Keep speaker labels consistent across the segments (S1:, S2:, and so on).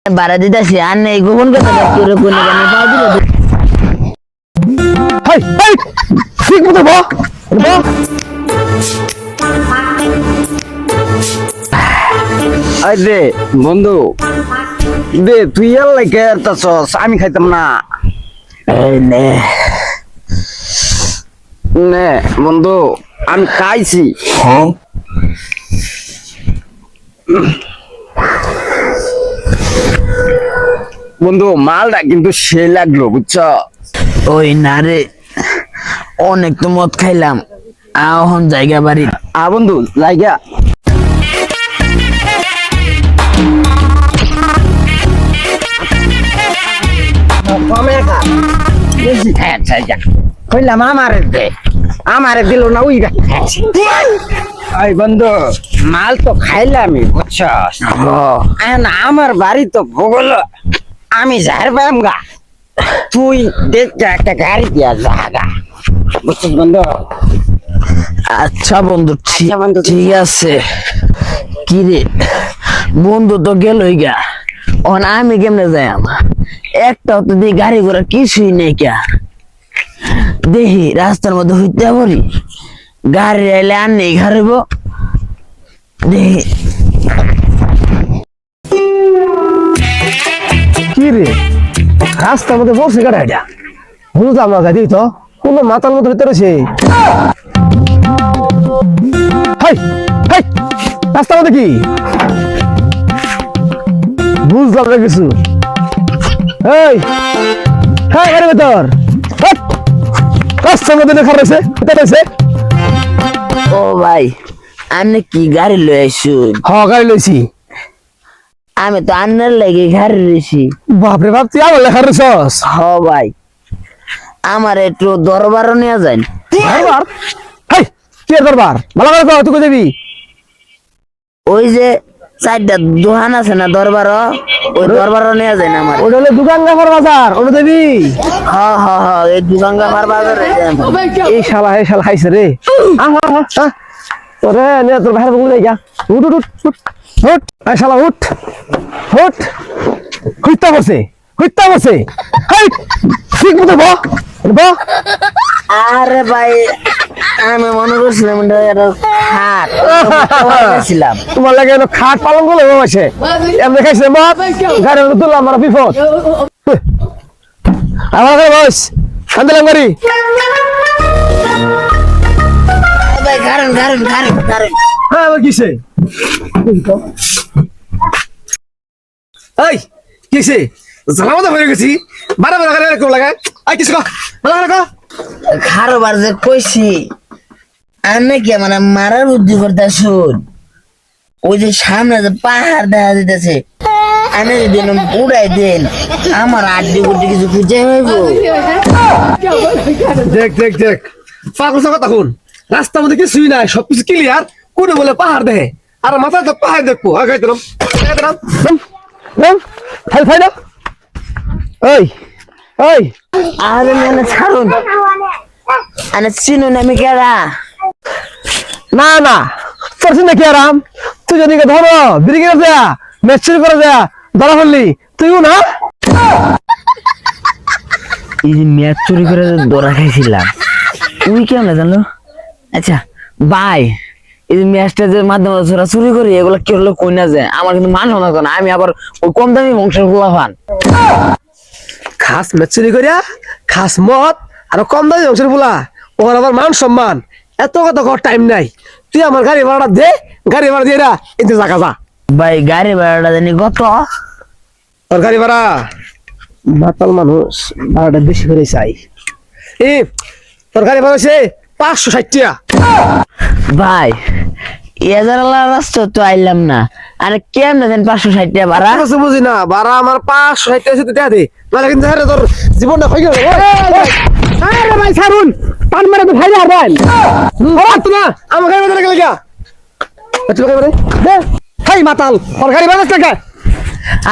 S1: বাড়া দিতেছি আর নেই গোপন কথা তোরে কোন গানে পাও দিল
S2: হাই হাই ঠিক মতো বা আরে বন্ধু দে তুই আর লাগে এতছস আমি খাইতাম না
S1: এই নে
S2: নে বন্ধু আমি খাইছি
S1: হ্যাঁ
S2: বন্ধু মালটা কিন্তু সে লাগলো বুঝছো
S1: ওই না রে অনেক তো মদ খাইলাম এখন জায়গা বাড়ি
S2: বন্ধু জায়গা কইলাম আমারে দিল না ওই আই বন্ধু মাল তো খাইলামই বুঝছস আমার বাড়ি তো ভূগোল আমি যার পাম গা তুই দেখ একটা গাড়ি দিয়া জাগা বুঝছিস বন্ধু
S1: আচ্ছা বন্ধু
S2: আচ্ছা বন্ধু,
S1: ঠিক আছে কি রে বন্ধু তো গেলই গা এখন আমি কেমনে যাই একটাও তো দিয়ে গাড়ি ঘোড়া কিছুই নেই কে দেখি রাস্তার মধ্যে হইতে পারি গাড়ি আইলে আর নেই ঘাড়ব দেখি
S3: কি রে রাস্তার মধ্যে বসে গাড়িটা বুঝলাম না গাড়ি তো কোন মাথার মধ্যে ভিতরে রয়েছে হাই হাই রাস্তার মধ্যে কি বুঝলাম না কিছু এই হ্যাঁ গাড়ির ভেতর রাস্তার মধ্যে লেখা রয়েছে রয়েছে
S1: ও ভাই আমি কি গাড়ি লই আইসু
S3: হ্যাঁ গাড়ি লইছি
S1: আমি তো আন্নার লাগে গাড়ি রয়েছি
S3: বাপরে বাপ তুই আমার লেখা রয়েছস
S1: হ ভাই আমার একটু দরবারও নিয়ে যান
S3: দরবার হাই কি এর দরবার ভালো করে কও তুই কই যাবি
S1: ওই যে চারটা দোকান আছে না দরবার ওই দরবারও নিয়ে যায় আমার
S3: ওটা হলো দুগাঙ্গাফার বাজার ওটা দেবি
S1: হ হ হ এই দুগাঙ্গামার বাজারে
S3: এই শালা খাইছে রে ওরে নে তোর ভাইয়ের বলে যা উঠ উঠ উঠ উঠ এই শালা উঠ উঠ হইতা বসে হাই ঠিক মতো বা
S1: আরে ভাই আমি মনে করছিলাম এটা খাট ছিলাম
S3: তোমার লাগে খাট পালন করলে বসে এমনি খাইছে মত গাড়ি তুললাম আমার বিপদ আমার ঘরে বস আন্দোলন করি
S1: ভাই কারণ
S3: হ্যাঁ আবার কিসে এই কিসে জানামতো হয়ে গেছি বারে বারে গাড়ি কেউ লাগায় আই কিছু
S1: খারোবার যে কইছি আমি কি মানে মারার বুদ্ধি করতে শুন ওই যে সামনে যে পাহাড় দেখা যেতেছে আমি যদি উড়াই দেন আমার আড্ডি গুড্ডি কিছু খুঁজে হইব
S3: দেখ পাগল কথা শুন রাস্তার মধ্যে কিছুই নাই সবকিছু ক্লিয়ার কোনে বলে পাহাড় দেখে আর মাথায় তো পাহাড় দেখবো আগে দিলাম ফাই না ওই ওই
S1: আরে মানে ছাড়ুন আরে চিনুন আমি কেডা
S3: না না তোর চিন্তা কি আরাম তুই যদি ধরো ব্রিগেড দেয়া মেচুরি করে দেয়া ধরা ফেললি তুইও না
S1: এই যে ম্যাচ চুরি করে দৌড়া খাইছিলাম তুই কেমন জানলো আচ্ছা বাই এই যে ম্যাচটা যে মাধ্যমে ওরা চুরি করি এগুলো কি হলো কই না যায় আমার কিন্তু মান হতো না আমি আবার ওই কম দামি বংশের গুলা পান
S3: খাস মেচুরি করিয়া খাস মদ আর কম দামি অংশের বলা ওর আবার মান সম্মান এত কথা কর টাইম নাই তুই আমার গাড়ি ভাড়া দে গাড়ি ভাড়া দিয়ে এতে জায়গা যা
S1: ভাই গাড়ি ভাড়াটা জানি কত
S3: তোর গাড়ি ভাড়া মাতাল মানুষ ভাড়াটা বেশি করে চাই তোর গাড়ি ভাড়া আছে 560 টাকা
S1: ভাই রাস্তা তো আইলাম না আরে কেমন দেন 560 টাকা ভাড়া
S3: কিছু বুঝি না ভাড়া আমার 560 টাকা দিতে দে নাহলে কিন্তু তোর জীবনটা হয়ে গেল আরে ভাই ছাড়ুন পান মেরে তো ভাই আর ভাই তো না আমার গাড়ি ভাড়া গেল গা তুই গাড়ি ভাড়া দে হাই মাতাল তোর গাড়ি ভাড়া টাকা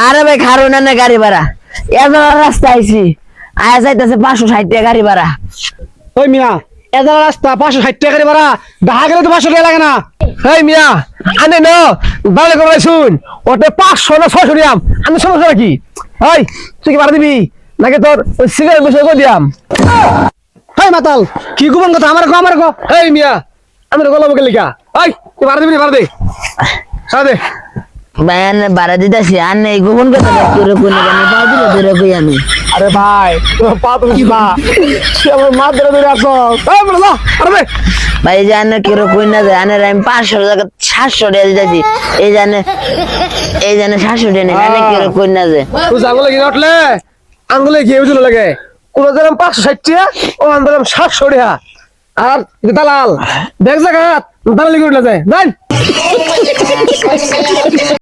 S1: আরে ভাই খারো না গাড়ি ভাড়া রাস্তা আইছি আয়া যাইতেছে 560 টাকা গাড়ি ভাড়া
S3: ওই মিয়া এদার রাস্তা 560 টাকা করে ভাড়া ঢাকা গেলে তো 500 টাকা লাগে না এই মিয়া আনে ন বাড়ি করে শুন ওতে 500 না 600 দিয়াম আমি সমস্যা নাকি এই তুই কি ভাড়া দিবি নাকি তোর ওই সিগারেট বসে করে দিয়াম এই মাতাল কি গোপন কথা আমার কো এই মিয়া আমি গলা বকে লিখা এই তুই ভাড়া দিবি না ভাড়া দে ভাড়া দে
S1: ভাই আনে বাড়া দিতেছি আনে এই গোপন কথা তোরে কোন গানে পাও দিলে তোরে কই আমি
S3: আরে ভাই তোর পা তো কি বা তুই আমার মা ধরে রাখো এই বলো না আরে
S1: ভাই এই যে আনে কেরো কই না যায় আনে আমি 500 টাকা 700 টাকা দিতেছি এই জানে 700 টাকা নেই আনে কেরো কই না যায়
S3: তুই জাঙ্গলে গিয়ে উঠলে আঙ্গুলে গিয়ে বুঝলো লাগে কোন দিলাম 560 টাকা ও আনলাম 700 টাকা আর দালাল দেখ জায়গা দালালি করে যায় যাই